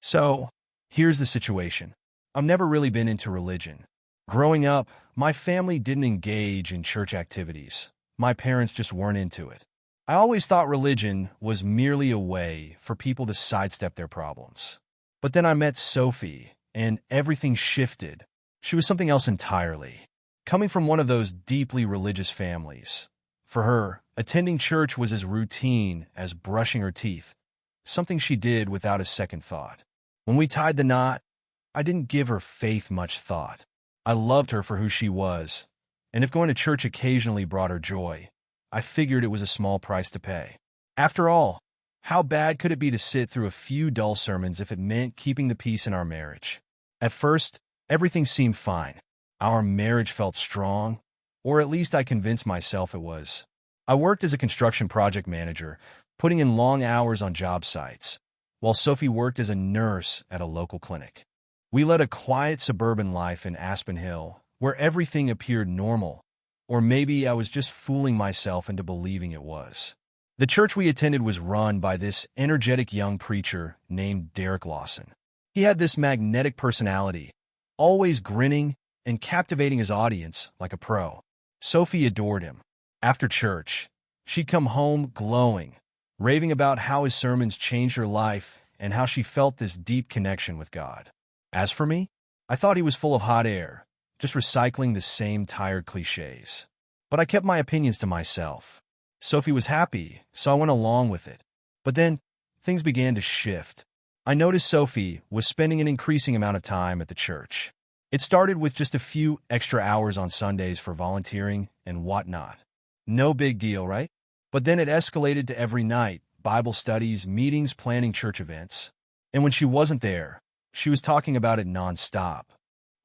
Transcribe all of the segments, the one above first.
So, here's the situation. I've never really been into religion. Growing up, my family didn't engage in church activities. My parents just weren't into it. I always thought religion was merely a way for people to sidestep their problems. But then I met Sophie, and everything shifted. She was something else entirely. Coming from one of those deeply religious families, for her, attending church was as routine as brushing her teeth, something she did without a second thought. When we tied the knot, I didn't give her faith much thought. I loved her for who she was, and if going to church occasionally brought her joy, I figured it was a small price to pay. After all, how bad could it be to sit through a few dull sermons if it meant keeping the peace in our marriage? At first, everything seemed fine. Our marriage felt strong, or at least I convinced myself it was. I worked as a construction project manager, putting in long hours on job sites, while Sophie worked as a nurse at a local clinic. We led a quiet suburban life in Aspen Hill, where everything appeared normal, or maybe I was just fooling myself into believing it was. The church we attended was run by this energetic young preacher named Derek Lawson. He had this magnetic personality, always grinning and captivating his audience like a pro. Sophie adored him. After church, she'd come home glowing, raving about how his sermons changed her life and how she felt this deep connection with God. As for me, I thought he was full of hot air, just recycling the same tired cliches. But I kept my opinions to myself. Sophie was happy, so I went along with it. But then, things began to shift. I noticed Sophie was spending an increasing amount of time at the church. It started with just a few extra hours on Sundays for volunteering and whatnot. No big deal, right? But then it escalated to every night, Bible studies, meetings, planning church events. And when she wasn't there, she was talking about it nonstop.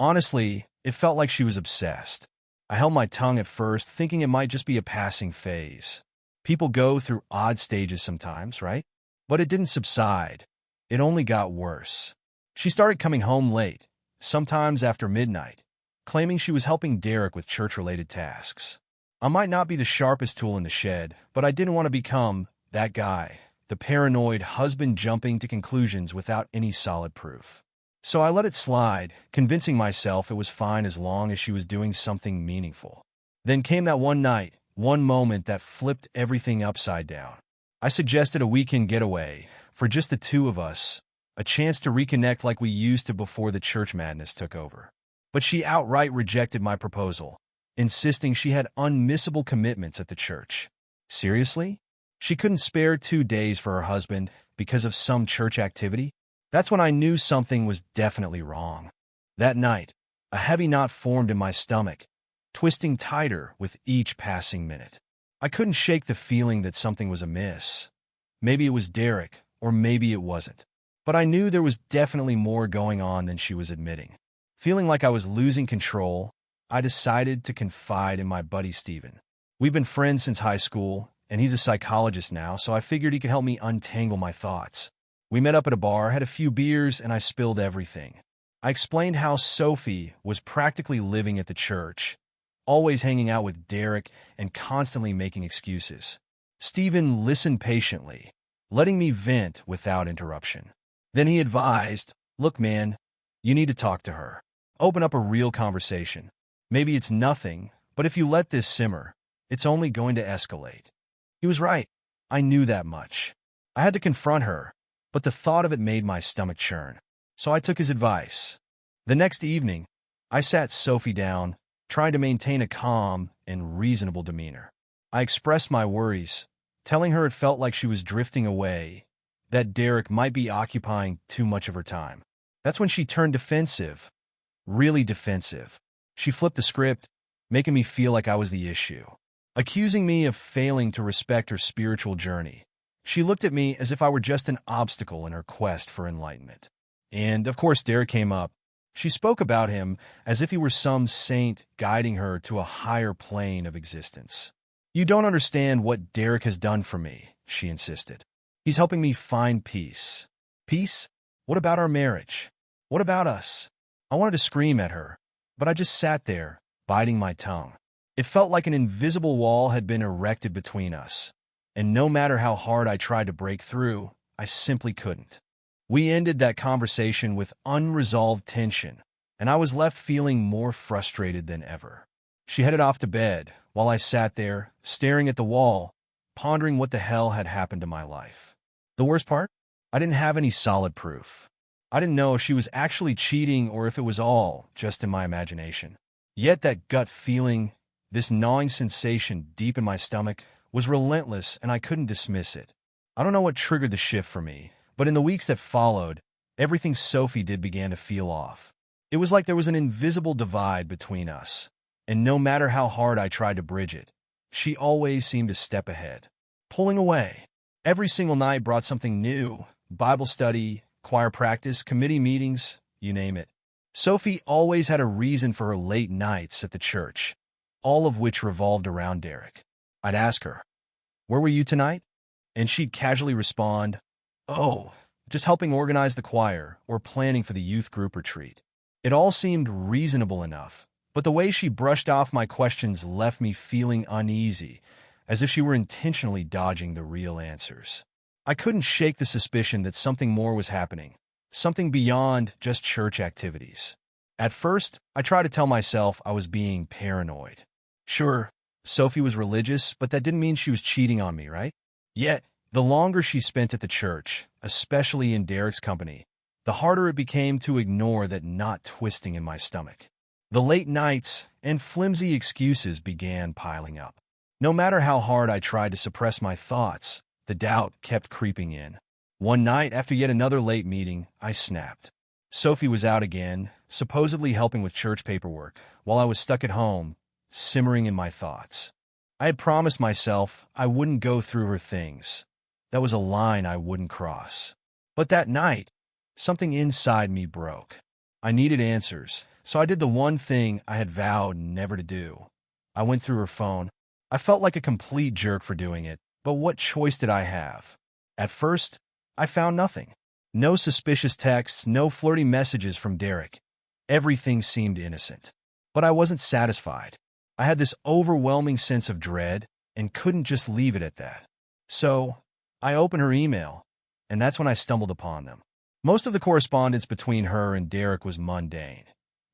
Honestly, it felt like she was obsessed. I held my tongue at first, thinking it might just be a passing phase. People go through odd stages sometimes, right? But it didn't subside. It only got worse. She started coming home late, sometimes after midnight, claiming she was helping Derek with church-related tasks. I might not be the sharpest tool in the shed, but I didn't want to become that guy, the paranoid husband jumping to conclusions without any solid proof. So I let it slide, convincing myself it was fine as long as she was doing something meaningful. Then came that one night, one moment that flipped everything upside down. I suggested a weekend getaway, for just the two of us, a chance to reconnect like we used to before the church madness took over. But she outright rejected my proposal, insisting she had unmissable commitments at the church. Seriously? She couldn't spare 2 days for her husband because of some church activity? That's when I knew something was definitely wrong. That night, a heavy knot formed in my stomach, twisting tighter with each passing minute. I couldn't shake the feeling that something was amiss. Maybe it was Derek, or maybe it wasn't. But I knew there was definitely more going on than she was admitting. Feeling like I was losing control, I decided to confide in my buddy Steven. We've been friends since high school, and he's a psychologist now, so I figured he could help me untangle my thoughts. We met up at a bar, had a few beers, and I spilled everything. I explained how Sophie was practically living at the church, always hanging out with Derek and constantly making excuses. Steven listened patiently, letting me vent without interruption. Then he advised, "Look, man, you need to talk to her. Open up a real conversation. Maybe it's nothing, but if you let this simmer, it's only going to escalate." He was right. I knew that much. I had to confront her, but the thought of it made my stomach churn. So I took his advice. The next evening, I sat Sophie down, trying to maintain a calm and reasonable demeanor. I expressed my worries, telling her it felt like she was drifting away, that Derek might be occupying too much of her time. That's when she turned defensive, really defensive. She flipped the script, making me feel like I was the issue, accusing me of failing to respect her spiritual journey. She looked at me as if I were just an obstacle in her quest for enlightenment. And, of course, Derek came up. She spoke about him as if he were some saint guiding her to a higher plane of existence. "You don't understand what Derek has done for me," she insisted. "He's helping me find peace." Peace? What about our marriage? What about us? I wanted to scream at her, but I just sat there, biting my tongue. It felt like an invisible wall had been erected between us, and no matter how hard I tried to break through, I simply couldn't. We ended that conversation with unresolved tension, and I was left feeling more frustrated than ever. She headed off to bed, while I sat there, staring at the wall, pondering what the hell had happened to my life. The worst part? I didn't have any solid proof. I didn't know if she was actually cheating or if it was all just in my imagination. Yet that gut feeling, this gnawing sensation deep in my stomach, was relentless and I couldn't dismiss it. I don't know what triggered the shift for me, but in the weeks that followed, everything Sophie did began to feel off. It was like there was an invisible divide between us, and no matter how hard I tried to bridge it, she always seemed a step ahead, pulling away. Every single night brought something new: Bible study, choir practice, committee meetings, you name it. Sophie always had a reason for her late nights at the church, all of which revolved around Derek. I'd ask her, "Where were you tonight?" And she'd casually respond, "Oh, just helping organize the choir or planning for the youth group retreat." It all seemed reasonable enough, but the way she brushed off my questions left me feeling uneasy, as if she were intentionally dodging the real answers. I couldn't shake the suspicion that something more was happening, something beyond just church activities. At first, I tried to tell myself I was being paranoid. Sure, Sophie was religious, but that didn't mean she was cheating on me, right? Yet, the longer she spent at the church, especially in Derek's company, the harder it became to ignore that knot twisting in my stomach. The late nights and flimsy excuses began piling up. No matter how hard I tried to suppress my thoughts, the doubt kept creeping in. One night, after yet another late meeting, I snapped. Sophie was out again, supposedly helping with church paperwork, while I was stuck at home, simmering in my thoughts. I had promised myself I wouldn't go through her things. That was a line I wouldn't cross. But that night, something inside me broke. I needed answers, so I did the one thing I had vowed never to do. I went through her phone. I felt like a complete jerk for doing it, but what choice did I have? At first, I found nothing. No suspicious texts, no flirty messages from Derek. Everything seemed innocent. But I wasn't satisfied. I had this overwhelming sense of dread and couldn't just leave it at that. So, I opened her email, and that's when I stumbled upon them. Most of the correspondence between her and Derek was mundane.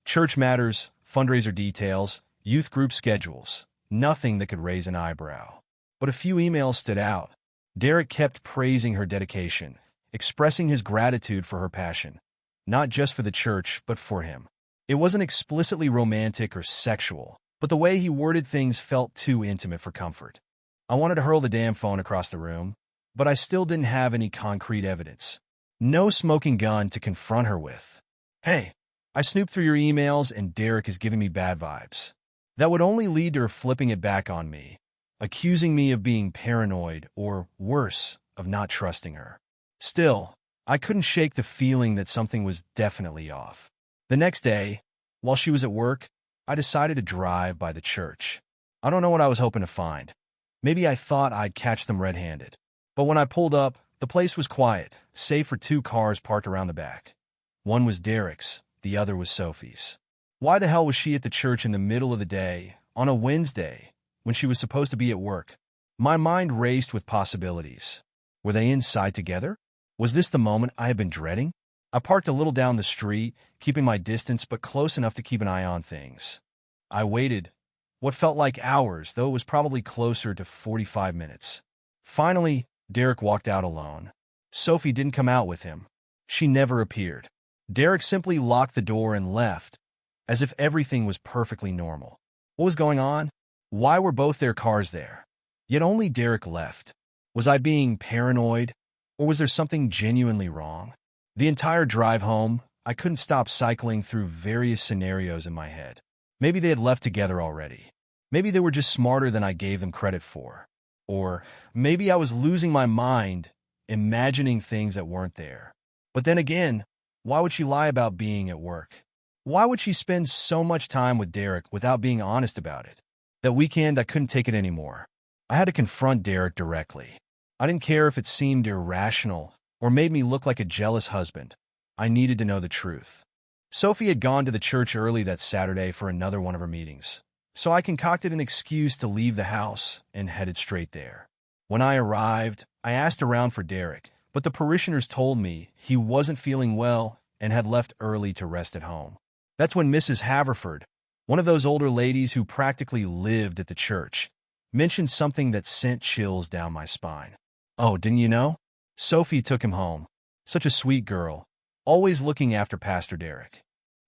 Church matters, fundraiser details, youth group schedules. Nothing that could raise an eyebrow. But a few emails stood out. Derek kept praising her dedication, expressing his gratitude for her passion, not just for the church, but for him. It wasn't explicitly romantic or sexual, but the way he worded things felt too intimate for comfort. I wanted to hurl the damn phone across the room, but I still didn't have any concrete evidence. No smoking gun to confront her with. "Hey, I snooped through your emails and Derek is giving me bad vibes." That would only lead to her flipping it back on me, accusing me of being paranoid or, worse, of not trusting her. Still, I couldn't shake the feeling that something was definitely off. The next day, while she was at work, I decided to drive by the church. I don't know what I was hoping to find. Maybe I thought I'd catch them red-handed. But when I pulled up, the place was quiet, save for two cars parked around the back. One was Derek's, the other was Sophie's. Why the hell was she at the church in the middle of the day, on a Wednesday, when she was supposed to be at work? My mind raced with possibilities. Were they inside together? Was this the moment I had been dreading? I parked a little down the street, keeping my distance but close enough to keep an eye on things. I waited, what felt like hours, though it was probably closer to 45 minutes. Finally, Derek walked out alone. Sophie didn't come out with him. She never appeared. Derek simply locked the door and left, as if everything was perfectly normal. What was going on? Why were both their cars there? Yet only Derek left. Was I being paranoid, or was there something genuinely wrong? The entire drive home, I couldn't stop cycling through various scenarios in my head. Maybe they had left together already. Maybe they were just smarter than I gave them credit for. Or maybe I was losing my mind, imagining things that weren't there. But then again, why would she lie about being at work? Why would she spend so much time with Derek without being honest about it? That weekend, I couldn't take it anymore. I had to confront Derek directly. I didn't care if it seemed irrational or made me look like a jealous husband. I needed to know the truth. Sophie had gone to the church early that Saturday for another one of her meetings, so I concocted an excuse to leave the house and headed straight there. When I arrived, I asked around for Derek, but the parishioners told me he wasn't feeling well and had left early to rest at home. That's when Mrs. Haverford, one of those older ladies who practically lived at the church, mentioned something that sent chills down my spine. "Oh, didn't you know? Sophie took him home. Such a sweet girl, always looking after Pastor Derek."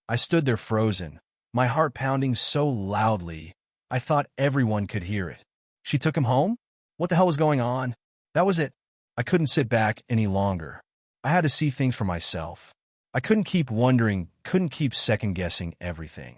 I stood there frozen, my heart pounding so loudly I thought everyone could hear it. She took him home? What the hell was going on? That was it. I couldn't sit back any longer. I had to see things for myself. I couldn't keep wondering, couldn't keep second-guessing everything.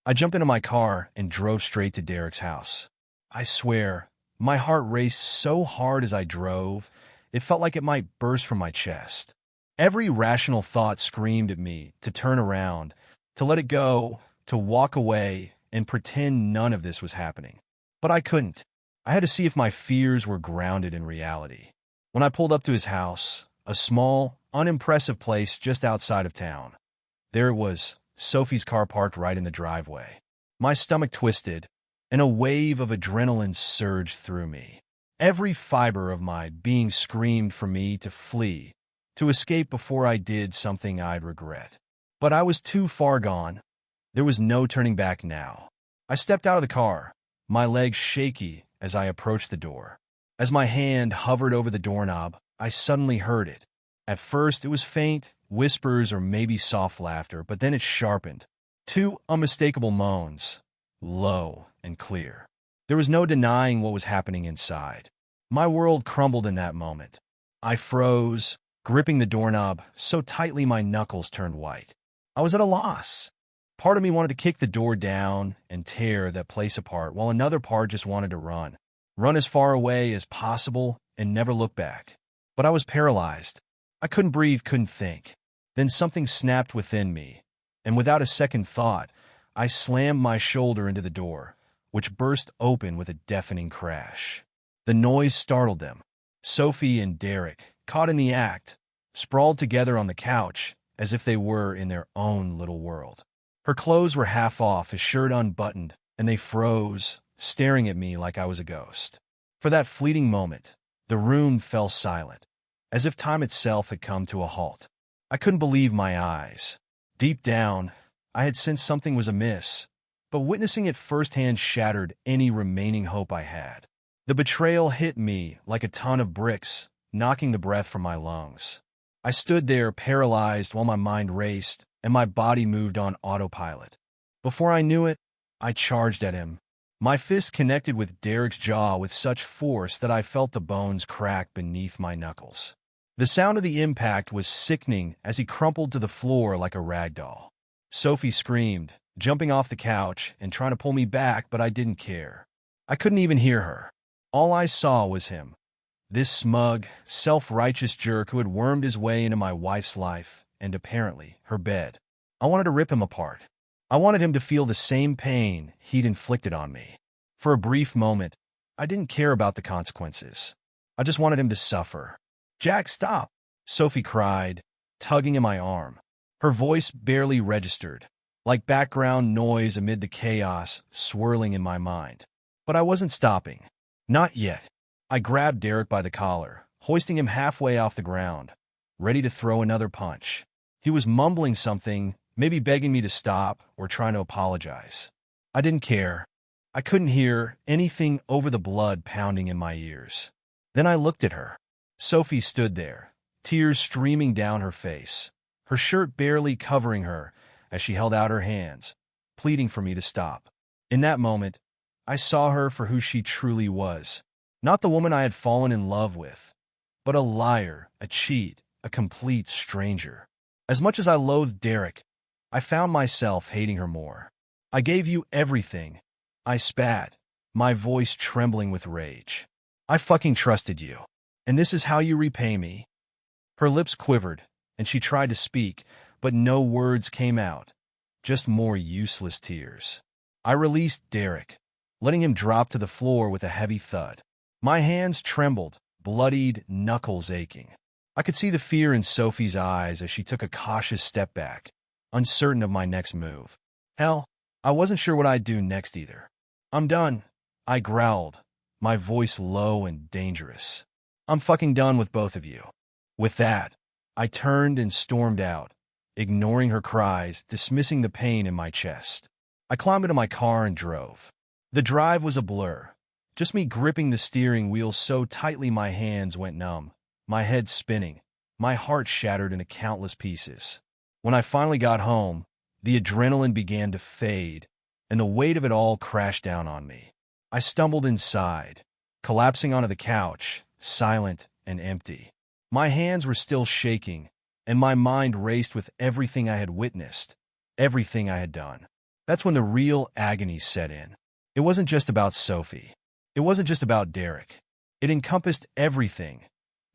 I jumped into my car and drove straight to Derek's house. I swear, my heart raced so hard as I drove, it felt like it might burst from my chest. Every rational thought screamed at me to turn around, to let it go, to walk away, and pretend none of this was happening. But I couldn't. I had to see if my fears were grounded in reality. When I pulled up to his house, a small, unimpressive place just outside of town, there it was, Sophie's car parked right in the driveway. My stomach twisted, and a wave of adrenaline surged through me. Every fiber of my being screamed for me to flee, to escape before I did something I'd regret. But I was too far gone. There was no turning back now. I stepped out of the car, my legs shaky as I approached the door. As my hand hovered over the doorknob, I suddenly heard it. At first, it was faint, whispers or maybe soft laughter, but then it sharpened. Two unmistakable moans, low and clear. There was no denying what was happening inside. My world crumbled in that moment. I froze, gripping the doorknob so tightly my knuckles turned white. I was at a loss. Part of me wanted to kick the door down and tear that place apart, while another part just wanted to run. Run as far away as possible and never look back. But I was paralyzed. I couldn't breathe, couldn't think. Then something snapped within me, and without a second thought, I slammed my shoulder into the door, which burst open with a deafening crash. The noise startled them. Sophie and Derek, caught in the act, sprawled together on the couch as if they were in their own little world. Her clothes were half off, his shirt unbuttoned, and they froze, staring at me like I was a ghost. For that fleeting moment, the room fell silent, as if time itself had come to a halt. I couldn't believe my eyes. Deep down, I had sensed something was amiss, but witnessing it firsthand shattered any remaining hope I had. The betrayal hit me like a ton of bricks, knocking the breath from my lungs. I stood there paralyzed while my mind raced and my body moved on autopilot. Before I knew it, I charged at him. My fist connected with Derek's jaw with such force that I felt the bones crack beneath my knuckles. The sound of the impact was sickening as he crumpled to the floor like a rag doll. Sophie screamed, jumping off the couch and trying to pull me back, but I didn't care. I couldn't even hear her. All I saw was him, this smug, self-righteous jerk who had wormed his way into my wife's life and, apparently, her bed. I wanted to rip him apart. I wanted him to feel the same pain he'd inflicted on me. For a brief moment, I didn't care about the consequences. I just wanted him to suffer. "Jack, stop!" Sophie cried, tugging at my arm. Her voice barely registered, like background noise amid the chaos swirling in my mind. But I wasn't stopping. Not yet. I grabbed Derek by the collar, hoisting him halfway off the ground, ready to throw another punch. He was mumbling something, maybe begging me to stop or trying to apologize. I didn't care. I couldn't hear anything over the blood pounding in my ears. Then I looked at her. Sophie stood there, tears streaming down her face, her shirt barely covering her as she held out her hands, pleading for me to stop. In that moment, I saw her for who she truly was. Not the woman I had fallen in love with, but a liar, a cheat, a complete stranger. As much as I loathed Derek, I found myself hating her more. "I gave you everything," I spat, my voice trembling with rage. "I fucking trusted you. And this is how you repay me?" Her lips quivered, and she tried to speak, but no words came out, just more useless tears. I released Derek, letting him drop to the floor with a heavy thud. My hands trembled, bloodied knuckles aching. I could see the fear in Sophie's eyes as she took a cautious step back, uncertain of my next move. Hell, I wasn't sure what I'd do next either. "I'm done," I growled, my voice low and dangerous. "I'm fucking done with both of you." With that, I turned and stormed out, ignoring her cries, dismissing the pain in my chest. I climbed into my car and drove. The drive was a blur, just me gripping the steering wheel so tightly my hands went numb, my head spinning, my heart shattered into countless pieces. When I finally got home, the adrenaline began to fade, and the weight of it all crashed down on me. I stumbled inside, collapsing onto the couch, silent and empty. My hands were still shaking, and my mind raced with everything I had witnessed, everything I had done. That's when the real agony set in. It wasn't just about Sophie. It wasn't just about Derek. It encompassed everything.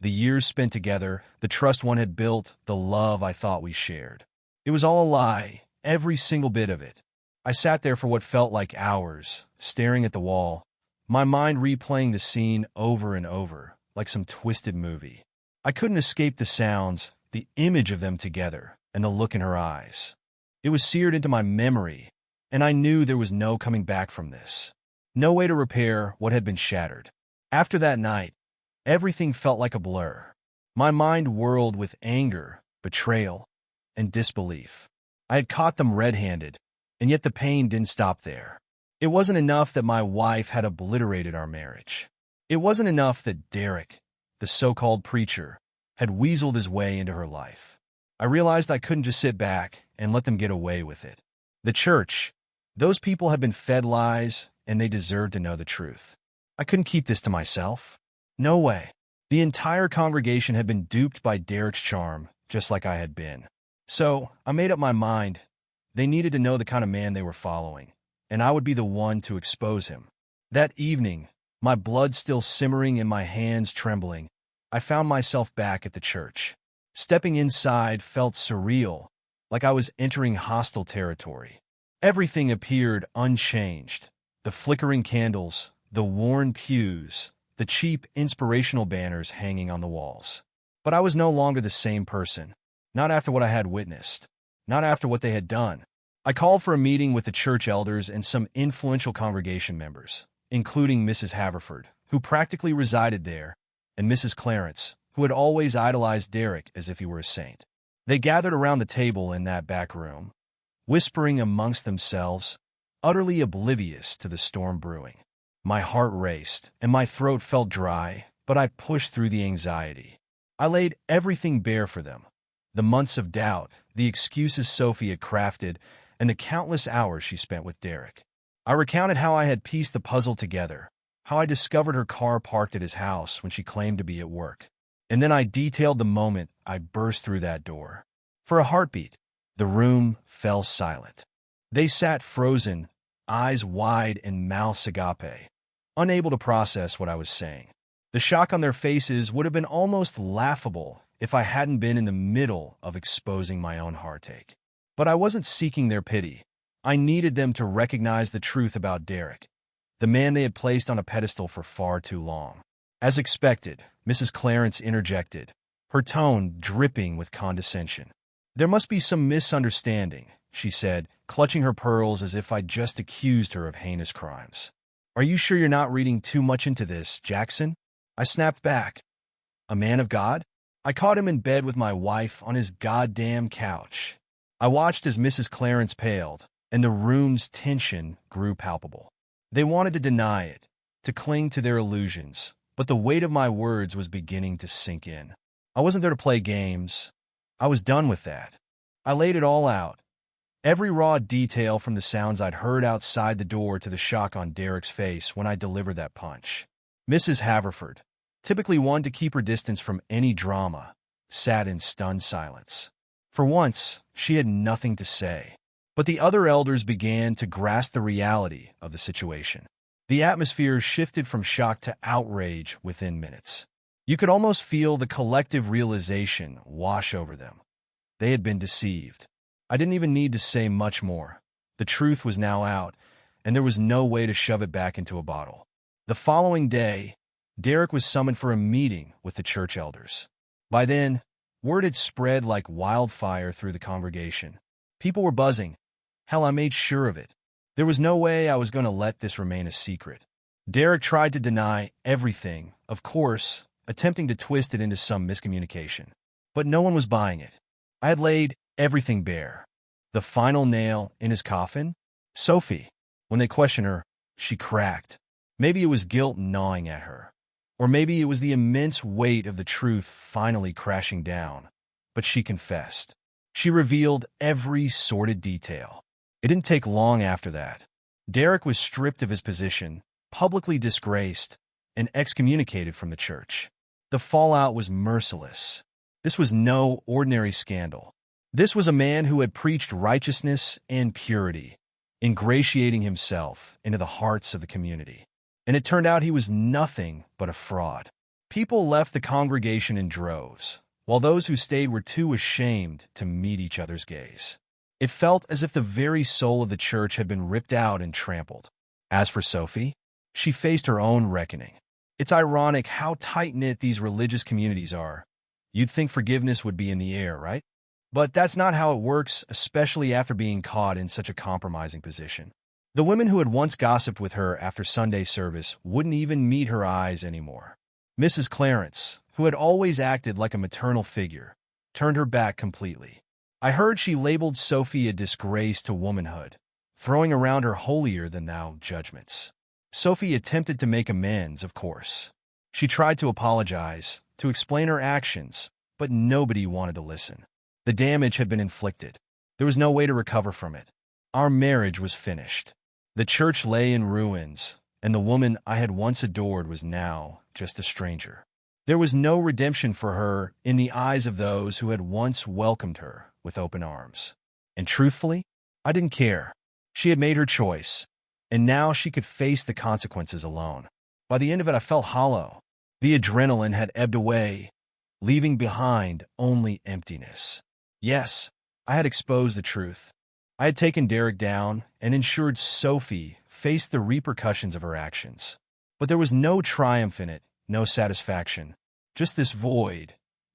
The years spent together, the trust one had built, the love I thought we shared. It was all a lie, every single bit of it. I sat there for what felt like hours, staring at the wall, my mind replaying the scene over and over, like some twisted movie. I couldn't escape the sounds, the image of them together, and the look in her eyes. It was seared into my memory, and I knew there was no coming back from this. No way to repair what had been shattered. After that night, everything felt like a blur. My mind whirled with anger, betrayal, and disbelief. I had caught them red-handed, and yet the pain didn't stop there. It wasn't enough that my wife had obliterated our marriage. It wasn't enough that Derek, the so-called preacher, had weaseled his way into her life. I realized I couldn't just sit back and let them get away with it. The church, those people had been fed lies, and they deserved to know the truth. I couldn't keep this to myself. No way. The entire congregation had been duped by Derek's charm, just like I had been. So, I made up my mind. They needed to know the kind of man they were following, and I would be the one to expose him. That evening, my blood still simmering and my hands trembling, I found myself back at the church. Stepping inside felt surreal, like I was entering hostile territory. Everything appeared unchanged. The flickering candles, the worn pews, the cheap inspirational banners hanging on the walls. But I was no longer the same person. Not after what I had witnessed. Not after what they had done. I called for a meeting with the church elders and some influential congregation members, including Mrs. Haverford, who practically resided there, and Mrs. Clarence, who had always idolized Derek as if he were a saint. They gathered around the table in that back room, whispering amongst themselves, utterly oblivious to the storm brewing. My heart raced, and my throat felt dry, but I pushed through the anxiety. I laid everything bare for them. The months of doubt, the excuses Sophie had crafted, and the countless hours she spent with Derek. I recounted how I had pieced the puzzle together, how I discovered her car parked at his house when she claimed to be at work. And then I detailed the moment I burst through that door. For a heartbeat, the room fell silent. They sat frozen, eyes wide and mouths agape, unable to process what I was saying. The shock on their faces would have been almost laughable if I hadn't been in the middle of exposing my own heartache. But I wasn't seeking their pity. I needed them to recognize the truth about Derek, the man they had placed on a pedestal for far too long. As expected, Mrs. Clarence interjected, her tone dripping with condescension. "There must be some misunderstanding," she said, clutching her pearls as if I'd just accused her of heinous crimes. "Are you sure you're not reading too much into this, Jackson?" I snapped back. "A man of God?" I caught him in bed with my wife on his goddamn couch. I watched as Mrs. Clarence paled, and the room's tension grew palpable. They wanted to deny it, to cling to their illusions, but the weight of my words was beginning to sink in. I wasn't there to play games. I was done with that. I laid it all out. Every raw detail from the sounds I'd heard outside the door to the shock on Derek's face when I delivered that punch. Mrs. Haverford, typically one to keep her distance from any drama, sat in stunned silence. For once, she had nothing to say. But the other elders began to grasp the reality of the situation. The atmosphere shifted from shock to outrage within minutes. You could almost feel the collective realization wash over them. They had been deceived. I didn't even need to say much more. The truth was now out, and there was no way to shove it back into a bottle. The following day, Derek was summoned for a meeting with the church elders. By then, word had spread like wildfire through the congregation. People were buzzing. Hell, I made sure of it. There was no way I was going to let this remain a secret. Derek tried to deny everything, of course, attempting to twist it into some miscommunication. But no one was buying it. I had laid everything bare. The final nail in his coffin? Sophie. When they questioned her, she cracked. Maybe it was guilt gnawing at her. Or maybe it was the immense weight of the truth finally crashing down. But she confessed. She revealed every sordid detail. It didn't take long after that. Derek was stripped of his position, publicly disgraced, and excommunicated from the church. The fallout was merciless. This was no ordinary scandal. This was a man who had preached righteousness and purity, ingratiating himself into the hearts of the community. And it turned out he was nothing but a fraud. People left the congregation in droves, while those who stayed were too ashamed to meet each other's gaze. It felt as if the very soul of the church had been ripped out and trampled. As for Sophie, she faced her own reckoning. It's ironic how tight-knit these religious communities are. You'd think forgiveness would be in the air, right? But that's not how it works, especially after being caught in such a compromising position. The women who had once gossiped with her after Sunday service wouldn't even meet her eyes anymore. Mrs. Clarence, who had always acted like a maternal figure, turned her back completely. I heard she labeled Sophie a disgrace to womanhood, throwing around her holier-than-thou judgments. Sophie attempted to make amends, of course. She tried to apologize, to explain her actions, but nobody wanted to listen. The damage had been inflicted. There was no way to recover from it. Our marriage was finished. The church lay in ruins, and the woman I had once adored was now just a stranger. There was no redemption for her in the eyes of those who had once welcomed her with open arms. And truthfully, I didn't care. She had made her choice, and now she could face the consequences alone. By the end of it, I felt hollow. The adrenaline had ebbed away, leaving behind only emptiness. Yes, I had exposed the truth. I had taken Derek down and ensured Sophie faced the repercussions of her actions. But there was no triumph in it, no satisfaction, just this void,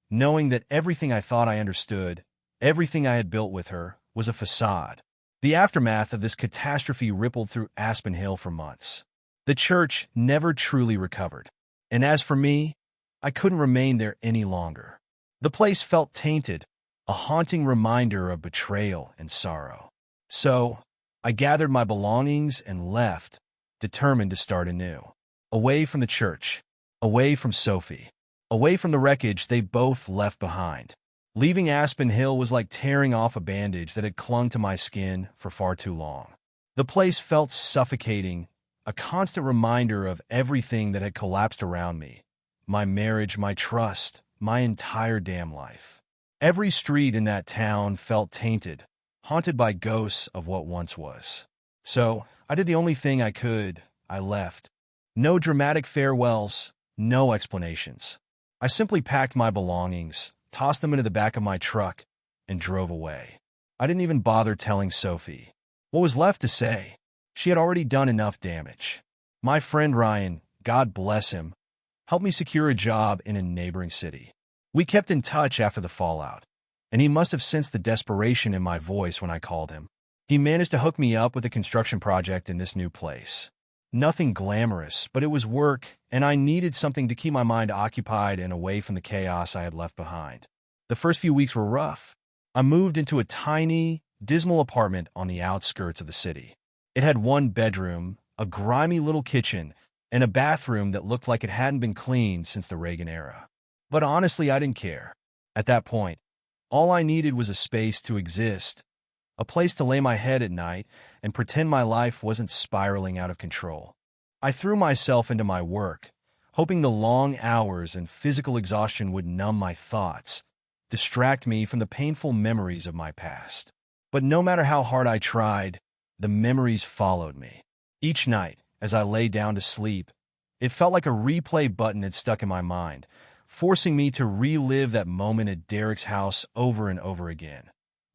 knowing that everything I thought I understood, everything I had built with her, was a facade. The aftermath of this catastrophe rippled through Aspen Hill for months. The church never truly recovered. And as for me, I couldn't remain there any longer. The place felt tainted, a haunting reminder of betrayal and sorrow. So, I gathered my belongings and left, determined to start anew. Away from the church, away from Sophie, away from the wreckage they both left behind. Leaving Aspen Hill was like tearing off a bandage that had clung to my skin for far too long. The place felt suffocating, a constant reminder of everything that had collapsed around me. My marriage, my trust, my entire damn life. Every street in that town felt tainted, haunted by ghosts of what once was. So, I did the only thing I could. I left. No dramatic farewells, no explanations. I simply packed my belongings, tossed them into the back of my truck, and drove away. I didn't even bother telling Sophie. What was left to say? She had already done enough damage. My friend Ryan, God bless him, helped me secure a job in a neighboring city. We kept in touch after the fallout, and he must have sensed the desperation in my voice when I called him. He managed to hook me up with a construction project in this new place. Nothing glamorous, but it was work, and I needed something to keep my mind occupied and away from the chaos I had left behind. The first few weeks were rough. I moved into a tiny, dismal apartment on the outskirts of the city. It had one bedroom, a grimy little kitchen, and a bathroom that looked like it hadn't been cleaned since the Reagan era. But honestly, I didn't care. At that point, all I needed was a space to exist, a place to lay my head at night and pretend my life wasn't spiraling out of control. I threw myself into my work, hoping the long hours and physical exhaustion would numb my thoughts, distract me from the painful memories of my past. But no matter how hard I tried, the memories followed me. Each night, as I lay down to sleep, it felt like a replay button had stuck in my mind, forcing me to relive that moment at Derek's house over and over again.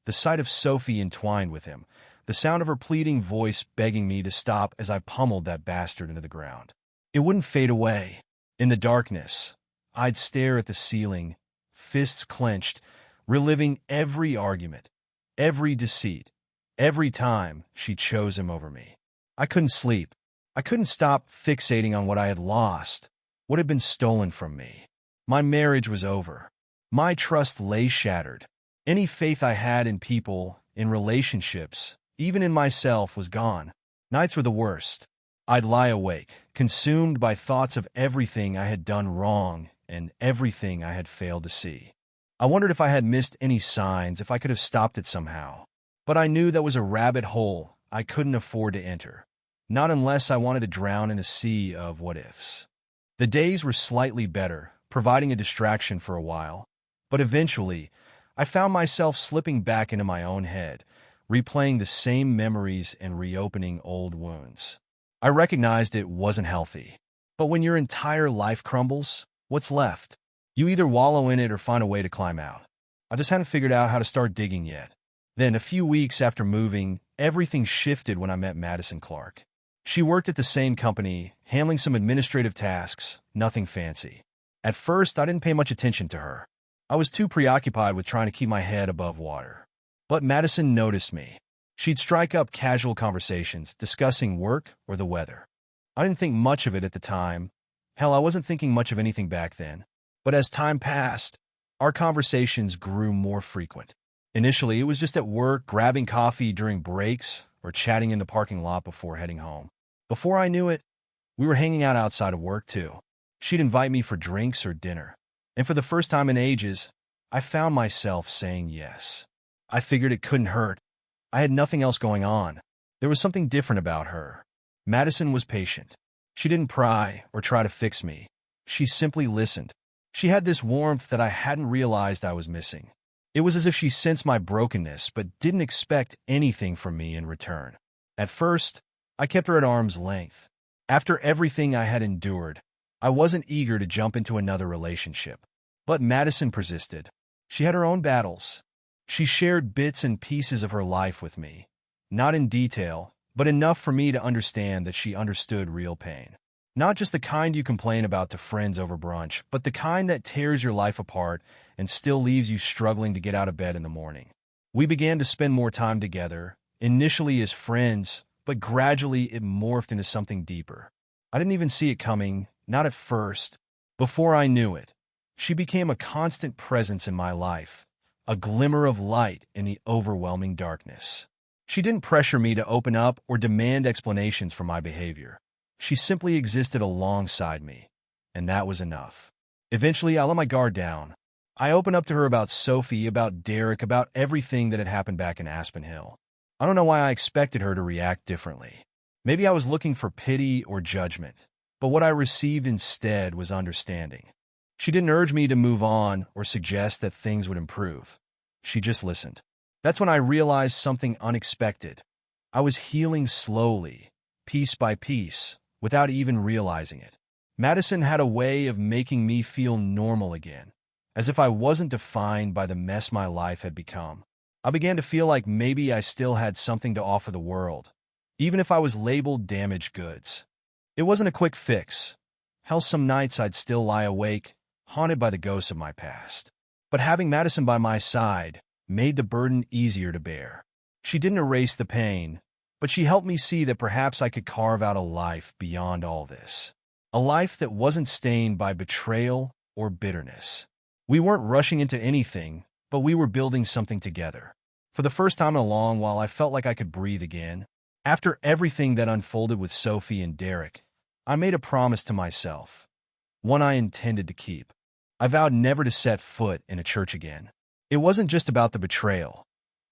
The sight of Sophie entwined with him, the sound of her pleading voice begging me to stop as I pummeled that bastard into the ground. It wouldn't fade away. In the darkness, I'd stare at the ceiling, fists clenched, reliving every argument, every deceit, every time she chose him over me. I couldn't sleep. I couldn't stop fixating on what I had lost, what had been stolen from me. My marriage was over. My trust lay shattered. Any faith I had in people, in relationships, even in myself was gone. Nights were the worst. I'd lie awake, consumed by thoughts of everything I had done wrong and everything I had failed to see. I wondered if I had missed any signs, if I could have stopped it somehow. But I knew that was a rabbit hole I couldn't afford to enter. Not unless I wanted to drown in a sea of what-ifs. The days were slightly better, providing a distraction for a while. But eventually, I found myself slipping back into my own head, replaying the same memories and reopening old wounds. I recognized it wasn't healthy. But when your entire life crumbles, what's left? You either wallow in it or find a way to climb out. I just hadn't figured out how to start digging yet. Then, a few weeks after moving, everything shifted when I met Madison Clark. She worked at the same company, handling some administrative tasks, nothing fancy. At first, I didn't pay much attention to her. I was too preoccupied with trying to keep my head above water. But Madison noticed me. She'd strike up casual conversations, discussing work or the weather. I didn't think much of it at the time. Hell, I wasn't thinking much of anything back then. But as time passed, our conversations grew more frequent. Initially, it was just at work, grabbing coffee during breaks, or chatting in the parking lot before heading home. Before I knew it, we were hanging out outside of work too. She'd invite me for drinks or dinner. And for the first time in ages, I found myself saying yes. I figured it couldn't hurt. I had nothing else going on. There was something different about her. Madison was patient. She didn't pry or try to fix me. She simply listened. She had this warmth that I hadn't realized I was missing. It was as if she sensed my brokenness but didn't expect anything from me in return. At first, I kept her at arm's length. After everything I had endured, I wasn't eager to jump into another relationship. But Madison persisted. She had her own battles. She shared bits and pieces of her life with me. Not in detail, but enough for me to understand that she understood real pain. Not just the kind you complain about to friends over brunch, but the kind that tears your life apart and still leaves you struggling to get out of bed in the morning. We began to spend more time together, initially as friends, but gradually it morphed into something deeper. I didn't even see it coming, not at first. Before I knew it, she became a constant presence in my life, a glimmer of light in the overwhelming darkness. She didn't pressure me to open up or demand explanations for my behavior. She simply existed alongside me, and that was enough. Eventually, I let my guard down. I opened up to her about Sophie, about Derek, about everything that had happened back in Aspen Hill. I don't know why I expected her to react differently. Maybe I was looking for pity or judgment, but what I received instead was understanding. She didn't urge me to move on or suggest that things would improve. She just listened. That's when I realized something unexpected. I was healing slowly, piece by piece, without even realizing it. Madison had a way of making me feel normal again, as if I wasn't defined by the mess my life had become. I began to feel like maybe I still had something to offer the world, even if I was labeled damaged goods. It wasn't a quick fix. Hell, some nights I'd still lie awake, haunted by the ghosts of my past. But having Madison by my side made the burden easier to bear. She didn't erase the pain, but she helped me see that perhaps I could carve out a life beyond all this. A life that wasn't stained by betrayal or bitterness. We weren't rushing into anything, but we were building something together. For the first time in a long while, I felt like I could breathe again. After everything that unfolded with Sophie and Derek, I made a promise to myself, one I intended to keep. I vowed never to set foot in a church again. It wasn't just about the betrayal.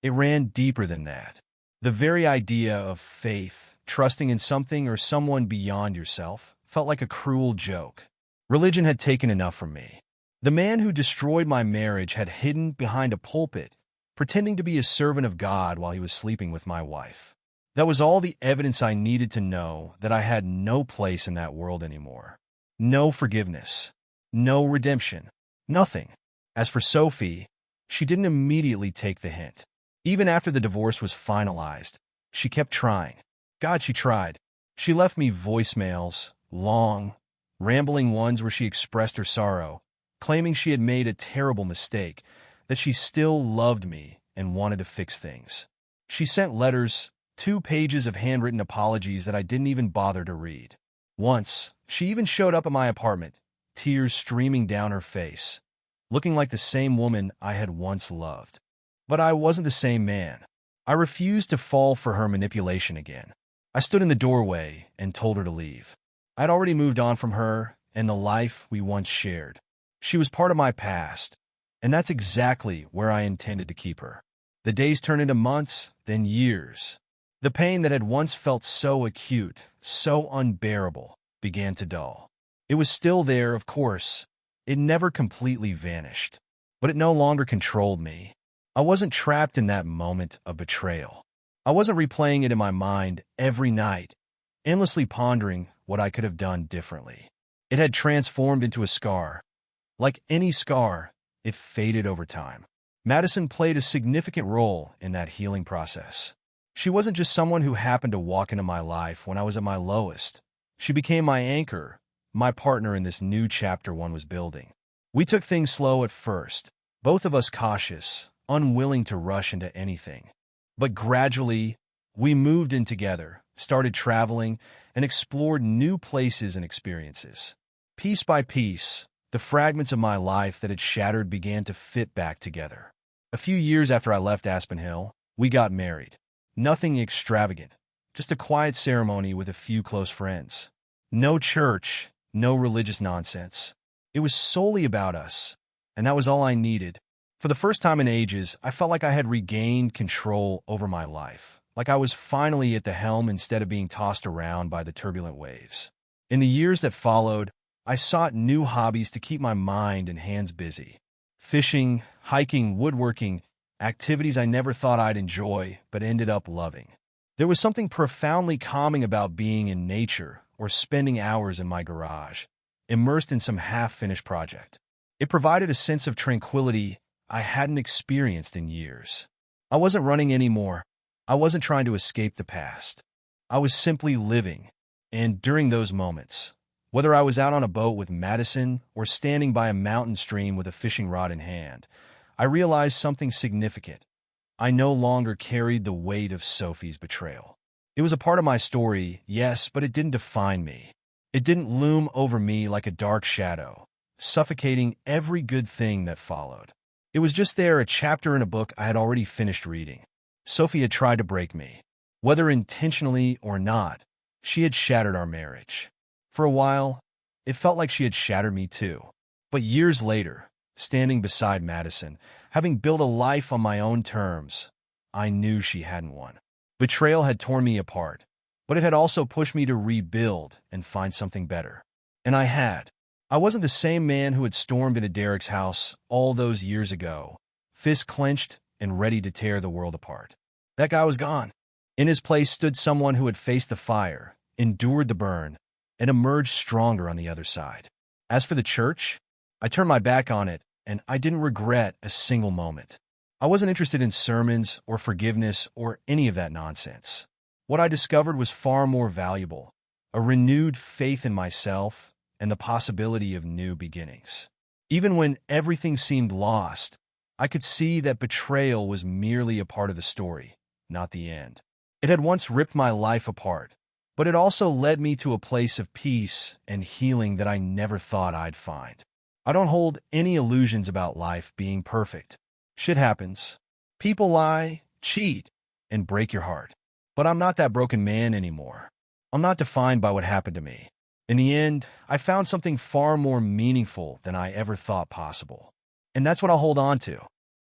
It ran deeper than that. The very idea of faith, trusting in something or someone beyond yourself, felt like a cruel joke. Religion had taken enough from me. The man who destroyed my marriage had hidden behind a pulpit, pretending to be a servant of God while he was sleeping with my wife. That was all the evidence I needed to know that I had no place in that world anymore. No forgiveness. No redemption. Nothing. As for Sophie, she didn't immediately take the hint. Even after the divorce was finalized, she kept trying. God, she tried. She left me voicemails, long, rambling ones where she expressed her sorrow, claiming she had made a terrible mistake, that she still loved me and wanted to fix things. She sent letters, 2 pages of handwritten apologies that I didn't even bother to read. Once, she even showed up at my apartment, tears streaming down her face, looking like the same woman I had once loved. But I wasn't the same man. I refused to fall for her manipulation again. I stood in the doorway and told her to leave. I'd already moved on from her and the life we once shared. She was part of my past, and that's exactly where I intended to keep her. The days turned into months, then years. The pain that had once felt so acute, so unbearable, began to dull. It was still there, of course. It never completely vanished, but it no longer controlled me. I wasn't trapped in that moment of betrayal. I wasn't replaying it in my mind every night, endlessly pondering what I could have done differently. It had transformed into a scar. Like any scar, it faded over time. Madison played a significant role in that healing process. She wasn't just someone who happened to walk into my life when I was at my lowest. She became my anchor, my partner in this new chapter one was building. We took things slow at first, both of us cautious, unwilling to rush into anything. But gradually, we moved in together, started traveling, and explored new places and experiences. Piece by piece, the fragments of my life that had shattered began to fit back together. A few years after I left Aspen Hill, we got married. Nothing extravagant, just a quiet ceremony with a few close friends. No church, no religious nonsense. It was solely about us, and that was all I needed. For the first time in ages, I felt like I had regained control over my life, like I was finally at the helm instead of being tossed around by the turbulent waves. In the years that followed, I sought new hobbies to keep my mind and hands busy. Fishing, hiking, woodworking, activities I never thought I'd enjoy, but ended up loving. There was something profoundly calming about being in nature or spending hours in my garage, immersed in some half-finished project. It provided a sense of tranquility I hadn't experienced in years. I wasn't running anymore. I wasn't trying to escape the past. I was simply living, and during those moments, whether I was out on a boat with Madison or standing by a mountain stream with a fishing rod in hand, I realized something significant. I no longer carried the weight of Sophie's betrayal. It was a part of my story, yes, but it didn't define me. It didn't loom over me like a dark shadow, suffocating every good thing that followed. It was just there, a chapter in a book I had already finished reading. Sophie had tried to break me. Whether intentionally or not, she had shattered our marriage. For a while, it felt like she had shattered me too. But years later, standing beside Madison, having built a life on my own terms, I knew she hadn't won. Betrayal had torn me apart, but it had also pushed me to rebuild and find something better. And I had. I wasn't the same man who had stormed into Derek's house all those years ago, fists clenched and ready to tear the world apart. That guy was gone. In his place stood someone who had faced the fire, endured the burn, and emerged stronger on the other side. As for the church, I turned my back on it, and I didn't regret a single moment. I wasn't interested in sermons or forgiveness or any of that nonsense. What I discovered was far more valuable, a renewed faith in myself and the possibility of new beginnings. Even when everything seemed lost, I could see that betrayal was merely a part of the story, not the end. It had once ripped my life apart, but it also led me to a place of peace and healing that I never thought I'd find. I don't hold any illusions about life being perfect. Shit happens. People lie, cheat, and break your heart. But I'm not that broken man anymore. I'm not defined by what happened to me. In the end, I found something far more meaningful than I ever thought possible. And that's what I'll hold on to.